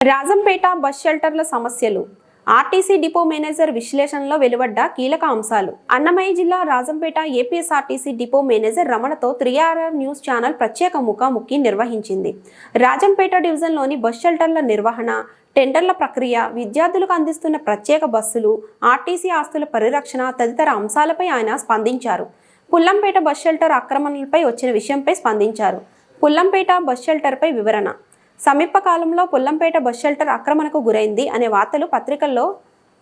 Rajampet bus షెల్టర్ల సమస్యలు RTC depot manager విశ్లేషణలో వెలువడ్డ కీలక అంశాలు. అన్నమయ్య జిల్లా రాజంపేట ఏపీఎస్ఆర్టీసీ డిపో మేనేజర్ రమణతో 3RR న్యూస్ ఛానల్ ప్రత్యేక ముఖాముఖి నిర్వహించింది. రాజంపేట డివిజన్లోని బస్ షెల్టర్ల నిర్వహణ, టెండర్ల ప్రక్రియ, విద్యార్థులకు అందిస్తున్న ప్రత్యేక బస్సులు, ఆర్టీసీ ఆస్తుల పరిరక్షణ తదితర అంశాలపై ఆయన స్పందించారు. పుల్లంపేట బస్ షెల్టర్ ఆక్రమణలపై వచ్చిన విషయంపై స్పందించారు. పుల్లంపేట బస్ షెల్టర్పై వివరణ. సమీప కాలంలో పుల్లంపేట బస్ షెల్టర్ ఆక్రమణకు గురైంది అనే వార్తలు పత్రికల్లో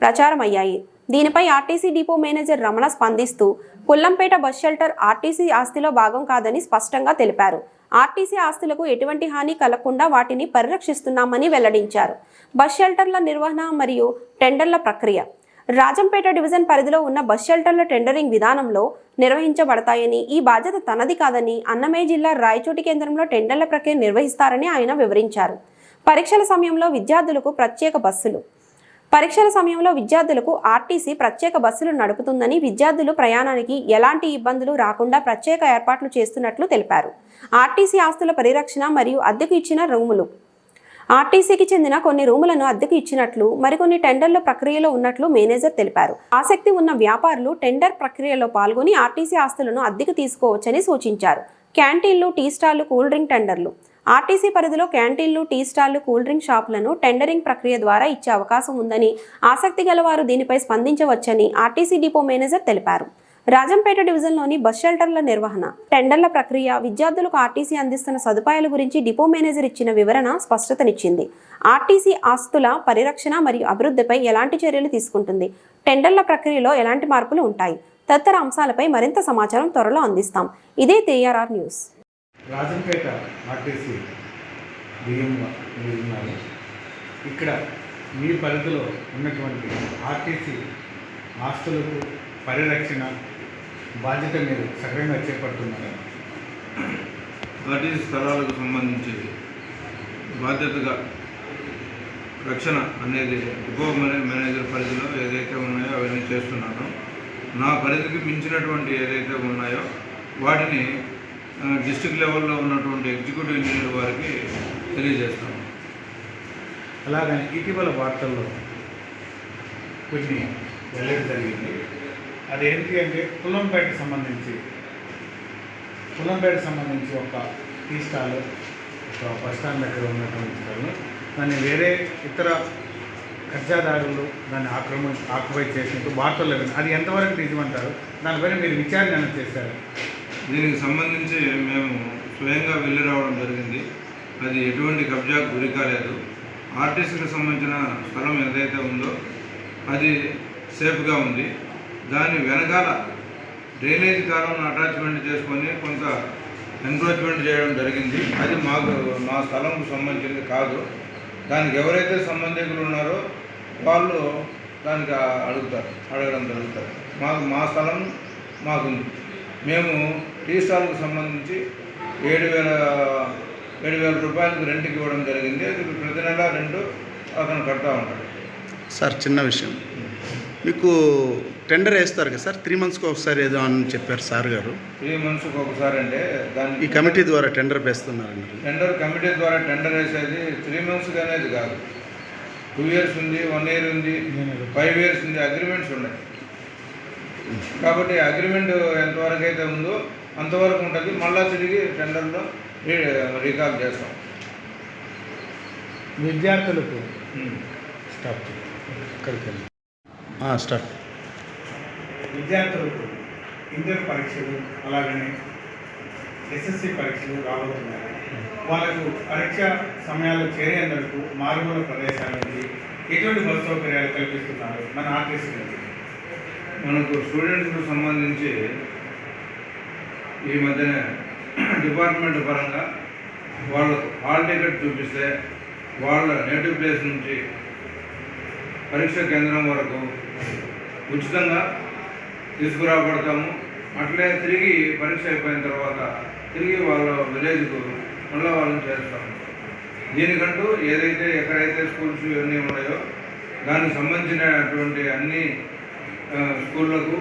ప్రచారమయ్యాయి. దీనిపై ఆర్టీసీ డిపో మేనేజర్ రమణ స్పందిస్తూ పుల్లంపేట బస్ షెల్టర్ ఆర్టీసీ ఆస్తిలో భాగం కాదని స్పష్టంగా తెలిపారు. ఆర్టీసీ ఆస్తులకు ఎటువంటి హాని కలగకుండా వాటిని పరిరక్షిస్తున్నామని వెల్లడించారు. బస్ షెల్టర్ల నిర్వహణ మరియు టెండర్ల ప్రక్రియ. రాజంపేట డివిజన్ పరిధిలో ఉన్న బస్ షెల్టర్ల టెండరింగ్ విధానంలో నిర్వహించబడతాయని, ఈ బాధ్యత తనది కాదని, అన్నమయ్య జిల్లా రాయచోటి కేంద్రంలో టెండర్ల ప్రక్రియ నిర్వహిస్తారని ఆయన వివరించారు. పరీక్షల సమయంలో విద్యార్థులకు ప్రత్యేక బస్సులు. పరీక్షల సమయంలో విద్యార్థులకు ఆర్టీసీ ప్రత్యేక బస్సులు నడుపుతుందని, విద్యార్థులు ప్రయాణానికి ఎలాంటి ఇబ్బందులు రాకుండా ప్రత్యేక ఏర్పాట్లు చేస్తున్నట్లు తెలిపారు. ఆర్టీసీ ఆస్తుల పరిరక్షణ మరియు అద్దెకు ఇచ్చిన రూములు. ఆర్టీసీకి చెందిన కొన్ని రూములను అద్దెకు ఇచ్చినట్లు, మరికొన్ని టెండర్ల ప్రక్రియలో ఉన్నట్లు మేనేజర్ తెలిపారు. ఆసక్తి ఉన్న వ్యాపారులు టెండర్ ప్రక్రియలో పాల్గొని ఆర్టీసీ ఆస్తులను అద్దెకు తీసుకోవచ్చని సూచించారు. క్యాంటీన్లు, టీ స్టాళ్లు, కూల్ డ్రింక్ టెండర్లు. ఆర్టీసీ పరిధిలో క్యాంటీన్లు, టీ స్టాళ్లు, కూల్ డ్రింక్ షాపులను టెండరింగ్ ప్రక్రియ ద్వారా ఇచ్చే అవకాశం ఉందని, ఆసక్తి గలవారు దీనిపై స్పందించవచ్చని ఆర్టీసీ డిపో మేనేజర్ తెలిపారు. రాజంపేట డివిజన్లోని బస్ షెల్టర్ల నిర్వహణ, టెండర్ల ప్రక్రియ, విద్యార్థులకు ఆర్టీసీ అందిస్తున్న సదుపాయాల గురించి డిపో మేనేజర్ ఇచ్చిన వివరణ స్పష్టతనిచ్చింది. ఆర్టీసీ ఆస్తుల పరిరక్షణ మరియు అభివృద్ధిపై ఎలాంటి చర్యలు తీసుకుంటుంది, టెండర్ల ప్రక్రియలో ఎలాంటి మార్పులు ఉంటాయి తదితర అంశాలపై మరింత సమాచారం త్వరలో అందిస్తాం. ఇదే 3RR న్యూస్. రాజంపేట ఆర్టీసీ ఇక్కడ మీ పరిధిలో ఉన్నటువంటి ఆర్టీసీ ఆస్తులకు పరిరక్షణ బాధ్యత మీరు సక్రమంగా చేపడుతున్నారు. ఆర్టీసీ స్థలాలకు సంబంధించి బాధ్యతగా రక్షణ అనేది డిపో మేనేజర్ పరిధిలో ఏదైతే ఉన్నాయో అవన్నీ చేస్తున్నాను. నా పరిధికి మించినటువంటి ఏదైతే ఉన్నాయో వాటిని డిస్ట్రిక్ట్ లెవెల్లో ఉన్నటువంటి ఎగ్జిక్యూటివ్ ఇంజనీర్ వారికి తెలియజేస్తాను. అలాగని ఇటీవల వార్తల్లో కొన్ని వెళ్ళడం జరిగింది. అదేంటి అంటే పుల్లంపేటకు సంబంధించి ఒక టీ స్టాల్, ఒక బస్ స్టాండ్ దగ్గర ఉన్నటువంటి స్టాల్ను దాన్ని వేరే ఇతర కబ్జాదారులు దాన్ని ఆక్యుపై చేసినట్టు వార్తలు లేవు. అది ఎంతవరకు నిజమంటారు? దానిపైన మీరు విచారణ చేశారు? దీనికి సంబంధించి మేము స్వయంగా వెళ్ళి రావడం జరిగింది. అది ఎటువంటి కబ్జాకు గురి కాలేదు. ఆర్టీసీకి సంబంధించిన స్థలం ఏదైతే ఉందో అది సేఫ్గా ఉంది. దాని వెనకాల డ్రైనేజ్ కాలంను అటాచ్మెంట్ చేసుకొని కొంత ఎన్క్రోచ్మెంట్ చేయడం జరిగింది. అది మా స్థలంకు సంబంధించింది కాదు. దానికి ఎవరైతే సంబంధికులు ఉన్నారో వాళ్ళు దానికి అడగడం జరుగుతుంది. మా స్థలం మాకుంది. మేము టీ స్టాల్కు సంబంధించి 7,000 రూపాయలకు రెంట్కి ఇవ్వడం జరిగింది. అది ప్రతి నెల రెంట్ అతను కడతా ఉంటాడు. సార్, చిన్న విషయం, మీకు టెండర్ వేస్తారు కదా సార్, 3 monthsకి ఒకసారి ఏదో అని చెప్పారు సార్ గారు. 3 monthsకి ఒకసారి అంటే దాన్ని ఈ కమిటీ ద్వారా టెండర్ వేస్తున్నారండి. కమిటీ ద్వారా టెండర్ వేసేది 3 monthsకి అనేది కాదు. 2 years ఉంది, 1 year ఉంది, 5 years ఉంది, అగ్రిమెంట్స్ ఉన్నాయి. కాబట్టి అగ్రిమెంట్ ఎంతవరకు అయితే ఉందో అంతవరకు ఉంటుంది. మళ్ళీ తిరిగి టెండర్లో రీకాల్ చేస్తాం. విద్యార్థులకు స్టార్ట్ విద్యార్థులకు ఇంటర్ పరీక్షలు అలాగనే SSC పరీక్షలు రాబోతున్నాయి. వాళ్ళకు పరీక్ష సమయాల్లో చేరేందుకు మారుమూల ప్రదేశాల నుంచి ఎటువంటి బస్ సౌకర్యాలు కల్పిస్తున్నారు మన ఆర్టీసీ నుంచి? మనకు స్టూడెంట్స్కు సంబంధించి ఈ మధ్యన డిపార్ట్మెంట్ పరంగా వాళ్ళు హాల్ టికెట్ చూపిస్తే వాళ్ళ నేటివ్ ప్లేస్ నుంచి పరీక్ష కేంద్రం వరకు ఉచితంగా తీసుకురాబడతాము. అట్లే తిరిగి పరీక్ష అయిపోయిన తర్వాత తిరిగి వాళ్ళ విలేజ్కు మళ్ళీ వాళ్ళని చేస్తాము. దీనికంటూ ఏదైతే ఎక్కడైతే స్కూల్స్ ఇవన్నీ ఉన్నాయో దానికి సంబంధించినటువంటి అన్ని స్కూళ్ళకు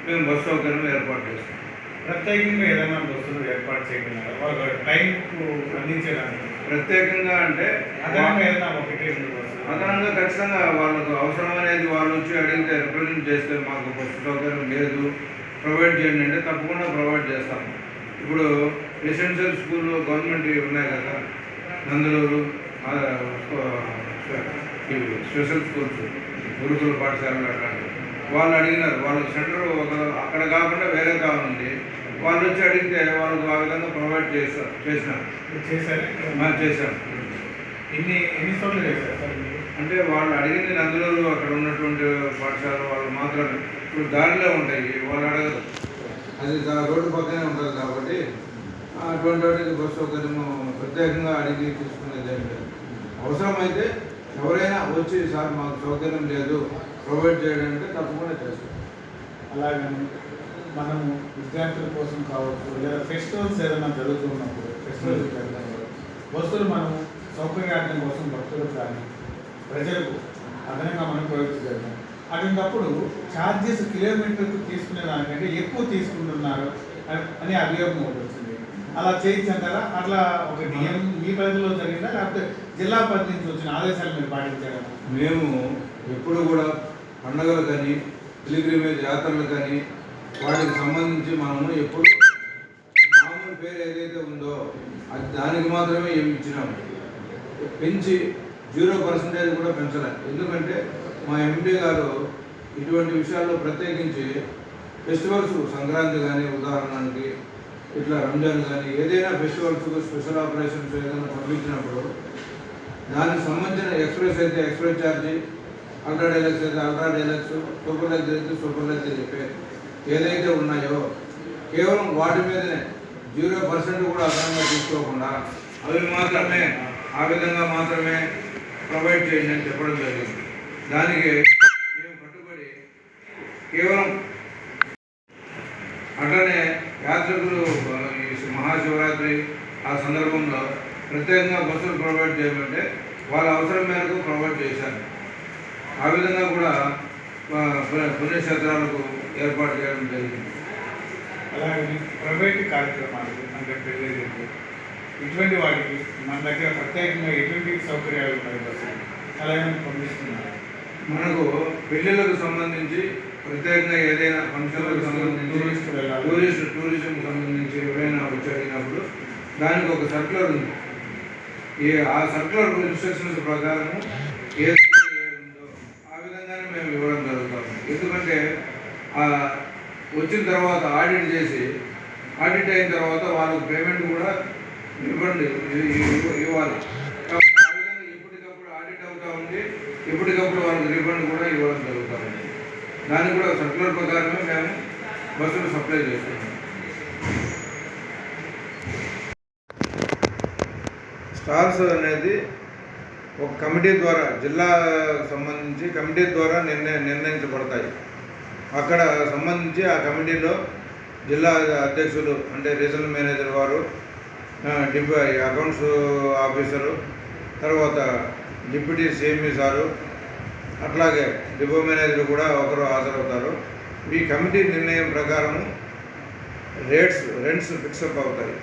మేము బస్సు సౌకర్యం ఏర్పాటు చేస్తాం. ప్రత్యేకంగా ఏదైనా బస్సులు ఏర్పాటు చేయగలరా వాళ్ళ టైంకు అందించడానికి? ప్రత్యేకంగా అంటే అదనంగా ఏదైనా ఒకటి రెండు బస్సులు అదనంగా ఖచ్చితంగా వాళ్ళకు అవసరం అనేది వాళ్ళు వచ్చి అడిగితే రిప్రజెంట్ చేస్తే మాకు బస్సు సౌకర్యం లేదు ప్రొవైడ్ చేయండి అంటే తప్పకుండా ప్రొవైడ్ చేస్తాము. ఇప్పుడు రెసిడెన్షియల్ స్కూల్ గవర్నమెంట్ ఉన్నాయి కదా, నందలూరు స్పెషల్ స్కూల్స్, గురుకుల పాఠశాలలు అట్లాంటివి, వాళ్ళు అడిగినారు. వాళ్ళకి సెంటర్ అక్కడ కాకుండా వేరే కావాలండి. వాళ్ళు వచ్చి అడిగితే వాళ్ళకు ఆ విధంగా ప్రొవైడ్ చేసినారు. చేశాం. ఎన్ని చోట్ల చేశారు సార్ మీరు? అంటే వాళ్ళు అడిగింది నందలూరు అక్కడ ఉన్నటువంటి పాఠశాల వాళ్ళు మాత్రమే. ఇప్పుడు దారిలో ఉంటాయి, వాళ్ళు అడగదు, అది రోడ్డు పక్కనే ఉంటుంది కాబట్టి అటువంటి వాటికి బస్సు సౌకర్యము ప్రత్యేకంగా అడిగి తీసుకునేది అంటే అవసరమైతే ఎవరైనా వచ్చి సార్ మాకు సౌకర్యం లేదు ప్రొవైడ్ చేయడం అంటే తప్పకుండా చేస్తాం. అలాగే మనము విద్యార్థుల కోసం కావచ్చు, లేదా ఫెస్టివల్స్ ఏదైనా జరుగుతున్నప్పుడు ఫెస్టివల్స్ జరుగుతున్నప్పుడు బస్సులు మనము సౌకర్యార్థం కోసం భక్తులకు కానీ ప్రజలకు అదనంగా మనం ప్రవేశించాం. అటువంటిప్పుడు ఛార్జెస్ కిలోమీటర్కు తీసుకునే దానికంటే ఎక్కువ తీసుకుంటున్నారు అని అభియోగం ఒకటి వచ్చింది. అలా చేయించారా? అట్లా ఒక నియమం మీ పరిధిలో జరిగిందా, లేకపోతే జిల్లా పరిధి నుంచి వచ్చిన ఆదేశాలు మీరు పాటించారా? మేము ఎప్పుడు కూడా పండుగలు కానీ పిలిగ్రిమేజ్ యాత్రలు కానీ వాటికి సంబంధించి మనము ఎప్పుడు మామూలు పేరు ఏదైతే ఉందో అది దానికి మాత్రమే ఏమి ఇచ్చినాము. పెంచి 0% కూడా పెంచలేదు. ఎందుకంటే మా ఎంపీ గారు ఇటువంటి విషయాల్లో ప్రత్యేకించి ఫెస్టివల్స్, సంక్రాంతి కానీ ఉదాహరణకి ఇట్లా రంజాన్ కానీ ఏదైనా ఫెస్టివల్స్ స్పెషల్ ఆపరేషన్స్ ఏదైనా పంపించినప్పుడు దానికి సంబంధించిన ఎక్స్ప్రెస్ అయితే ఎక్స్ప్రెస్ ఛార్జీ, అల్ట్రా డైలక్స్ అయితే అల్ట్రా డైలక్స్, సూపర్ లగ్జరీ అయితే సూపర్ లగ్జరీ చెప్పే ఏదైతే ఉన్నాయో కేవలం వాటి మీదనే 0% కూడా అదనంగా తీసుకోకుండా అవి మాత్రమే ఆ విధంగా మాత్రమే ప్రొవైడ్ చేయండి అని చెప్పడం జరిగింది. దానికి మేము కట్టుబడి కేవలం అట్లనే యాత్రికులు ఈ మహాశివరాత్రి ఆ సందర్భంలో ప్రత్యేకంగా బస్సులు ప్రొవైడ్ చేయమంటే వాళ్ళ అవసరం మేరకు ప్రొవైడ్ చేశారు. ఆ విధంగా కూడా పుణ్యక్షేత్రాలకు ఏర్పాటు చేయడం జరిగింది. అలాగే ప్రైవేట్ కార్యక్రమాలు అంటే పెళ్ళిళ్ళు ఇటువంటి వాటికి మన దగ్గర ప్రత్యేకంగా ఎటువంటి సౌకర్యాలు ఉన్నాయి బస్సులు అలాగే పంపిస్తున్నారు. మనకు పెళ్ళిళ్ళకు సంబంధించి ప్రత్యేకంగా ఏదైనా ఫంక్షన్లకు సంబంధించి టూరిజం సంబంధించి ఎవరైనా వచ్చి అడిగినప్పుడు దానికి ఒక సర్క్యులర్ ఉంది. ఆ సర్క్యులర్ ఇన్స్ట్రక్షన్స్ ప్రకారము ఏదైతే ఉందో ఆ విధంగానే మేము ఇవ్వడం జరుగుతాము. ఎందుకంటే వచ్చిన తర్వాత ఆడిట్ చేసి ఆడిట్ అయిన తర్వాత వాళ్ళకు పేమెంట్ కూడా ఇవ్వాలి. కాబట్టి ఆ విధంగా ఎప్పటికప్పుడు ఆడిట్ అవుతూ ఉంది, ఎప్పటికప్పుడు వాళ్ళకి రిఫండ్ కూడా ఇవ్వడం జరుగుతుంది. దానికి కూడా సర్క్యులర్ ప్రకారమే మేము బస్సులు సప్లై చేస్తున్నాం. స్టార్స్ అనేది ఒక కమిటీ ద్వారా జిల్లా సంబంధించి కమిటీ ద్వారా నిర్ణయించబడతాయి. అక్కడ సంబంధించి ఆ కమిటీలో జిల్లా అధ్యక్షులు అంటే రీజనల్ మేనేజర్ వారు, అకౌంట్స్ ఆఫీసరు, తర్వాత డిప్యూటీ సిఎంఈ సారు, అట్లాగే డిపో మేనేజర్ కూడా ఒకరు హాజరవుతారు. ఈ కమిటీ నిర్ణయం ప్రకారం రెంట్స్ ఫిక్సప్ అవుతాయి.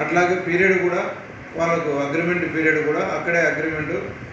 అట్లాగే పీరియడ్ కూడా వాళ్ళకు అగ్రిమెంట్ పీరియడ్ కూడా అక్కడే అగ్రిమెంట్